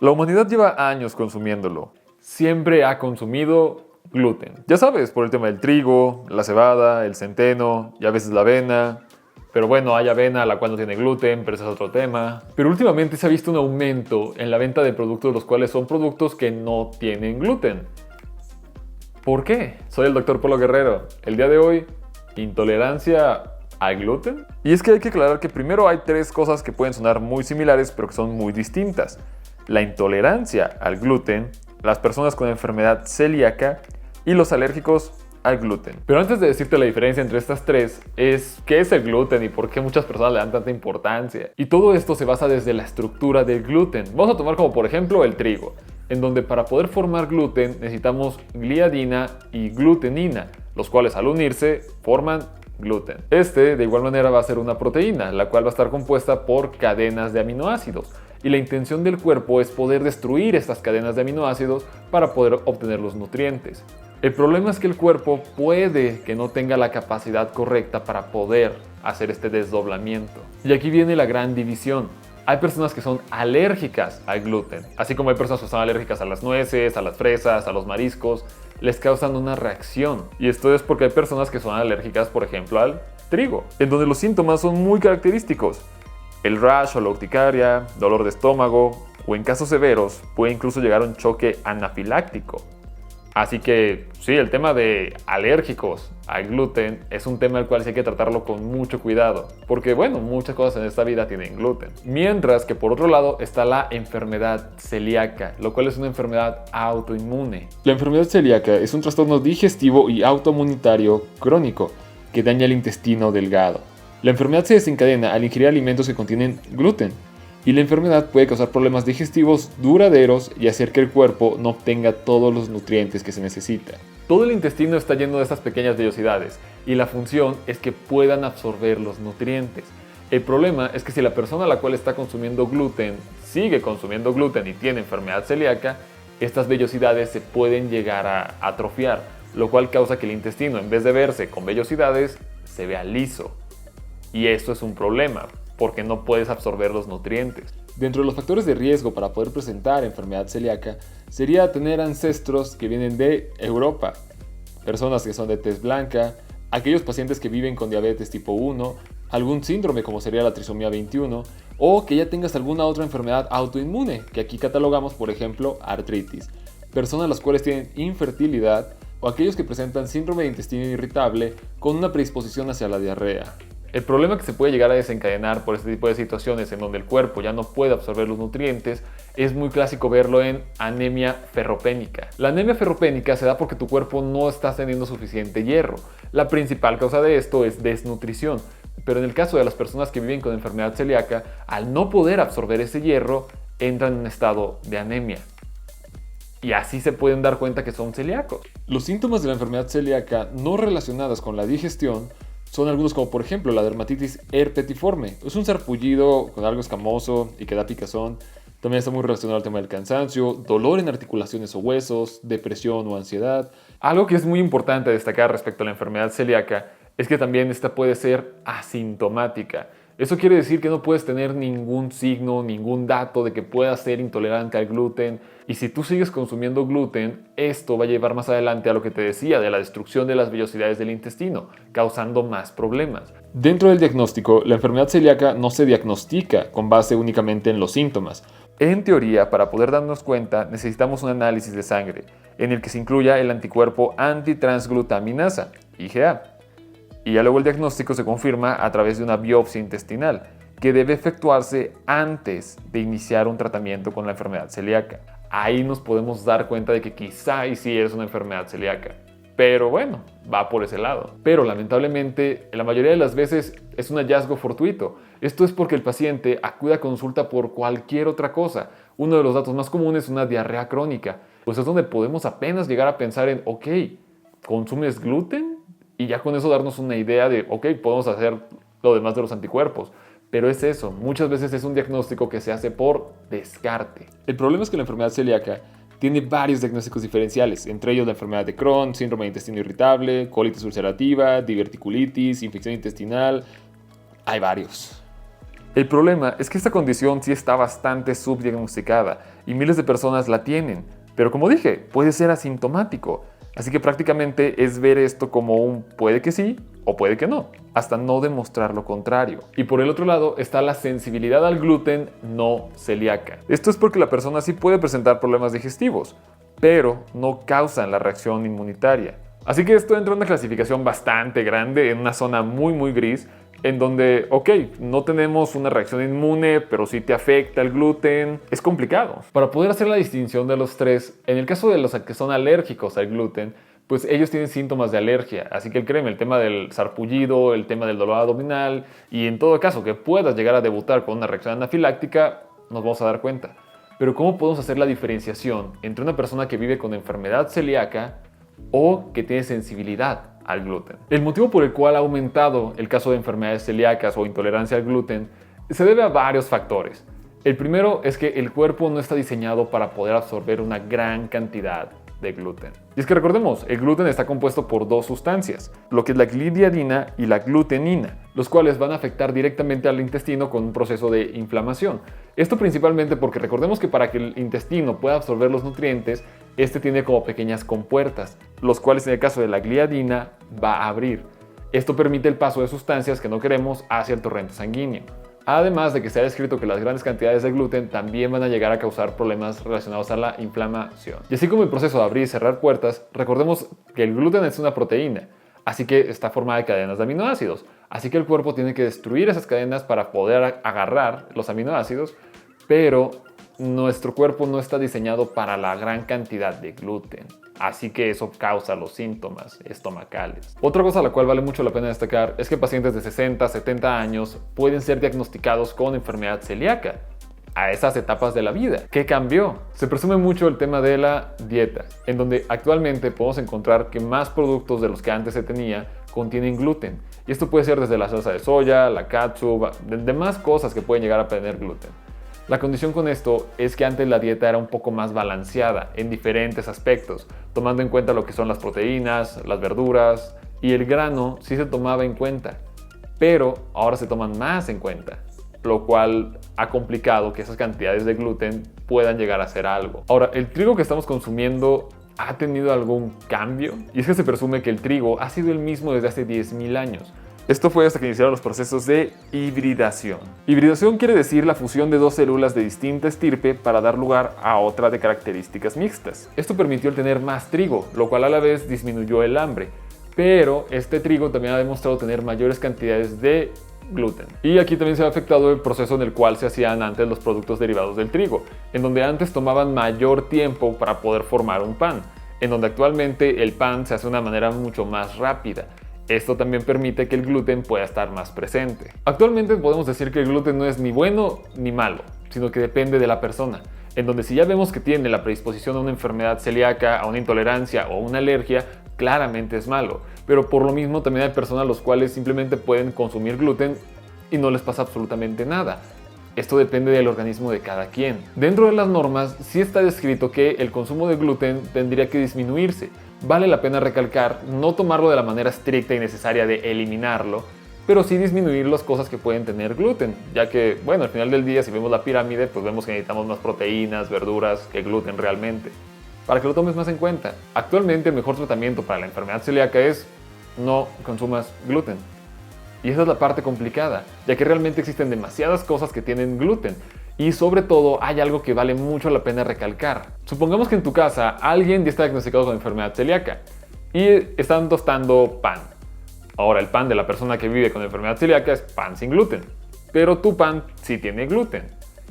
La humanidad lleva años consumiéndolo. Siempre ha consumido gluten. Ya sabes, por el tema del trigo, la cebada, el centeno y a veces la avena. Pero bueno, hay avena la cual no tiene gluten, pero ese es otro tema. Pero últimamente se ha visto un aumento en la venta de productos los cuales son productos que no tienen gluten. ¿Por qué? Soy el Dr. Polo Guerrero. El día de hoy, intolerancia al gluten. Y es que hay que aclarar que primero hay tres cosas que pueden sonar muy similares pero que son muy distintas. La intolerancia al gluten, las personas con enfermedad celíaca y los alérgicos al gluten. Pero antes de decirte la diferencia entre estas tres, es qué es el gluten y por qué muchas personas le dan tanta importancia. Y todo esto se basa desde la estructura del gluten. Vamos a tomar como por ejemplo el trigo, en donde para poder formar gluten necesitamos gliadina y glutenina, los cuales al unirse forman gluten. Este de igual manera va a ser una proteína, la cual va a estar compuesta por cadenas de aminoácidos. Y la intención del cuerpo es poder destruir estas cadenas de aminoácidos para poder obtener los nutrientes. El problema es que el cuerpo puede que no tenga la capacidad correcta para poder hacer este desdoblamiento. Y aquí viene la gran división. Hay personas que son alérgicas al gluten, así como hay personas que son alérgicas a las nueces, a las fresas, a los mariscos, les causan una reacción. Y esto es porque hay personas que son alérgicas, por ejemplo, al trigo, en donde los síntomas son muy característicos. El rash o la urticaria, dolor de estómago, o en casos severos puede incluso llegar a un choque anafiláctico. Así que sí, el tema de alérgicos al gluten es un tema el cual sí hay que tratarlo con mucho cuidado, porque bueno, muchas cosas en esta vida tienen gluten. Mientras que por otro lado está la enfermedad celíaca, lo cual es una enfermedad autoinmune. La enfermedad celíaca es un trastorno digestivo y autoinmunitario crónico que daña el intestino delgado. La enfermedad se desencadena al ingerir alimentos que contienen gluten. Y la enfermedad puede causar problemas digestivos duraderos y hacer que el cuerpo no obtenga todos los nutrientes que se necesita. Todo el intestino está lleno de estas pequeñas vellosidades y la función es que puedan absorber los nutrientes. El problema es que si la persona a la cual está consumiendo gluten sigue consumiendo gluten y tiene enfermedad celíaca, estas vellosidades se pueden llegar a atrofiar, lo cual causa que el intestino, en vez de verse con vellosidades, se vea liso. Y esto es un problema, porque no puedes absorber los nutrientes. Dentro de los factores de riesgo para poder presentar enfermedad celíaca sería tener ancestros que vienen de Europa, personas que son de tez blanca, aquellos pacientes que viven con diabetes tipo 1, algún síndrome como sería la trisomía 21 o que ya tengas alguna otra enfermedad autoinmune, que aquí catalogamos por ejemplo artritis, personas las cuales tienen infertilidad o aquellos que presentan síndrome de intestino irritable con una predisposición hacia la diarrea. El problema que se puede llegar a desencadenar por este tipo de situaciones en donde el cuerpo ya no puede absorber los nutrientes es muy clásico verlo en anemia ferropénica. La anemia ferropénica se da porque tu cuerpo no está teniendo suficiente hierro. La principal causa de esto es desnutrición, pero en el caso de las personas que viven con enfermedad celíaca, al no poder absorber ese hierro, entran en un estado de anemia. Y así se pueden dar cuenta que son celíacos. Los síntomas de la enfermedad celíaca no relacionadas con la digestión son algunos como por ejemplo la dermatitis herpetiforme. Es un sarpullido con algo escamoso y que da picazón. También está muy relacionado al tema del cansancio, dolor en articulaciones o huesos, depresión o ansiedad. Algo que es muy importante destacar respecto a la enfermedad celíaca es que también esta puede ser asintomática. Eso quiere decir que no puedes tener ningún signo, ningún dato de que puedas ser intolerante al gluten. Y si tú sigues consumiendo gluten, esto va a llevar más adelante a lo que te decía de la destrucción de las vellosidades del intestino, causando más problemas. Dentro del diagnóstico, la enfermedad celíaca no se diagnostica con base únicamente en los síntomas. En teoría, para poder darnos cuenta, necesitamos un análisis de sangre, en el que se incluya el anticuerpo antitransglutaminasa, IgA. Y ya luego el diagnóstico se confirma a través de una biopsia intestinal, que debe efectuarse antes de iniciar un tratamiento con la enfermedad celíaca. Ahí nos podemos dar cuenta de que quizá y sí es una enfermedad celíaca. Pero bueno, va por ese lado. Pero lamentablemente, la mayoría de las veces es un hallazgo fortuito. Esto es porque el paciente acude a consulta por cualquier otra cosa. Uno de los datos más comunes es una diarrea crónica. Pues es donde podemos apenas llegar a pensar en, ok, ¿consumes gluten? Y ya con eso darnos una idea de, ok, podemos hacer lo demás de los anticuerpos. Pero es eso, muchas veces es un diagnóstico que se hace por descarte. El problema es que la enfermedad celíaca tiene varios diagnósticos diferenciales, entre ellos la enfermedad de Crohn, síndrome de intestino irritable, colitis ulcerativa, diverticulitis, infección intestinal. Hay varios. El problema es que esta condición sí está bastante subdiagnosticada y miles de personas la tienen, pero como dije, puede ser asintomático, así que prácticamente es ver esto como un puede que sí o puede que no, hasta no demostrar lo contrario. Y por el otro lado está la sensibilidad al gluten no celíaca. Esto es porque la persona sí puede presentar problemas digestivos, pero no causan la reacción inmunitaria. Así que esto entra en una clasificación bastante grande, en una zona muy gris, en donde, ok, no tenemos una reacción inmune, pero sí te afecta el gluten. Es complicado. Para poder hacer la distinción de los tres, en el caso de los que son alérgicos al gluten, pues ellos tienen síntomas de alergia. Así que créeme, el tema del sarpullido, el tema del dolor abdominal, y en todo caso que puedas llegar a debutar con una reacción anafiláctica, nos vamos a dar cuenta. Pero ¿cómo podemos hacer la diferenciación entre una persona que vive con enfermedad celíaca o que tiene sensibilidad al gluten? El motivo por el cual ha aumentado el caso de enfermedades celíacas o intolerancia al gluten se debe a varios factores. El primero es que el cuerpo no está diseñado para poder absorber una gran cantidad de gluten. Y es que recordemos, el gluten está compuesto por dos sustancias, lo que es la gliadina y la glutenina, los cuales van a afectar directamente al intestino con un proceso de inflamación. Esto principalmente porque recordemos que para que el intestino pueda absorber los nutrientes, este tiene como pequeñas compuertas, los cuales en el caso de la gliadina va a abrir. Esto permite el paso de sustancias que no queremos hacia el torrente sanguíneo. Además de que se ha descrito que las grandes cantidades de gluten también van a llegar a causar problemas relacionados a la inflamación. Y así como el proceso de abrir y cerrar puertas, recordemos que el gluten es una proteína, así que está formada de cadenas de aminoácidos. Así que el cuerpo tiene que destruir esas cadenas para poder agarrar los aminoácidos, pero nuestro cuerpo no está diseñado para la gran cantidad de gluten. Así que eso causa los síntomas estomacales. Otra cosa a la cual vale mucho la pena destacar es que pacientes de 60, 70 años pueden ser diagnosticados con enfermedad celíaca a esas etapas de la vida. ¿Qué cambió? Se presume mucho el tema de la dieta, en donde actualmente podemos encontrar que más productos de los que antes se tenía contienen gluten. Y esto puede ser desde la salsa de soya, la catsup, de más cosas que pueden llegar a tener gluten. La condición con esto es que antes la dieta era un poco más balanceada en diferentes aspectos, tomando en cuenta lo que son las proteínas, las verduras y el grano sí se tomaba en cuenta, pero ahora se toman más en cuenta, lo cual ha complicado que esas cantidades de gluten puedan llegar a ser algo. Ahora, ¿el trigo que estamos consumiendo ha tenido algún cambio? Y es que se presume que el trigo ha sido el mismo desde hace 10.000 años. Esto fue hasta que iniciaron los procesos de hibridación. Hibridación quiere decir la fusión de dos células de distinta estirpe para dar lugar a otra de características mixtas. Esto permitió el tener más trigo, lo cual a la vez disminuyó el hambre. Pero este trigo también ha demostrado tener mayores cantidades de gluten. Y aquí también se ha afectado el proceso en el cual se hacían antes los productos derivados del trigo, en donde antes tomaban mayor tiempo para poder formar un pan, en donde actualmente el pan se hace de una manera mucho más rápida. Esto también permite que el gluten pueda estar más presente. Actualmente podemos decir que el gluten no es ni bueno ni malo, sino que depende de la persona. En donde si ya vemos que tiene la predisposición a una enfermedad celíaca, a una intolerancia o una alergia, claramente es malo. Pero por lo mismo también hay personas los cuales simplemente pueden consumir gluten y no les pasa absolutamente nada. Esto depende del organismo de cada quien. Dentro de las normas sí está descrito que el consumo de gluten tendría que disminuirse. Vale la pena recalcar, no tomarlo de la manera estricta y necesaria de eliminarlo, pero sí disminuir las cosas que pueden tener gluten, ya que, bueno, al final del día, si vemos la pirámide, pues vemos que necesitamos más proteínas, verduras que gluten realmente. Para que lo tomes más en cuenta, actualmente el mejor tratamiento para la enfermedad celíaca es no consumas gluten. Y esa es la parte complicada, ya que realmente existen demasiadas cosas que tienen gluten. Y sobre todo hay algo que vale mucho la pena recalcar. Supongamos que en tu casa alguien ya está diagnosticado con enfermedad celíaca y están tostando pan. Ahora el pan de la persona que vive con enfermedad celíaca es pan sin gluten, pero tu pan sí tiene gluten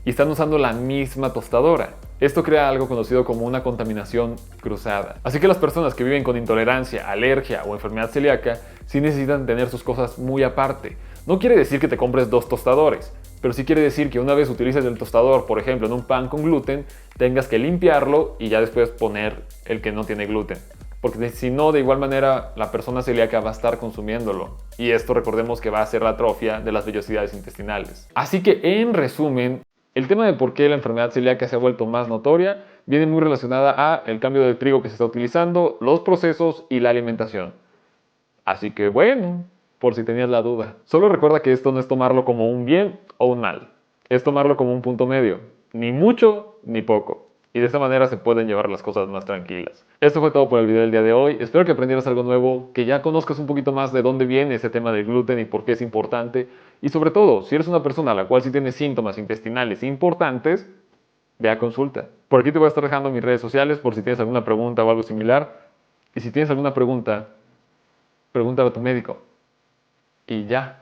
y están usando la misma tostadora. Esto crea algo conocido como una contaminación cruzada. Así que las personas que viven con intolerancia, alergia o enfermedad celíaca sí necesitan tener sus cosas muy aparte. No quiere decir que te compres dos tostadores, pero sí quiere decir que una vez utilices el tostador, por ejemplo, en un pan con gluten, tengas que limpiarlo y ya después poner el que no tiene gluten. Porque si no, de igual manera, la persona celíaca va a estar consumiéndolo. Y esto recordemos que va a ser la atrofia de las vellosidades intestinales. Así que, en resumen, el tema de por qué la enfermedad celíaca se ha vuelto más notoria viene muy relacionada a el cambio de trigo que se está utilizando, los procesos y la alimentación. Así que bueno, por si tenías la duda. Solo recuerda que esto no es tomarlo como un bien o un mal, es tomarlo como un punto medio, ni mucho ni poco. Y de esta manera se pueden llevar las cosas más tranquilas. Esto fue todo por el video del día de hoy. Espero que aprendieras algo nuevo, que ya conozcas un poquito más de dónde viene ese tema del gluten y por qué es importante. Y sobre todo, si eres una persona a la cual sí tiene síntomas intestinales importantes, ve a consulta. Por aquí te voy a estar dejando mis redes sociales por si tienes alguna pregunta o algo similar. Y si tienes alguna pregunta, pregúntale a tu médico. Y ya.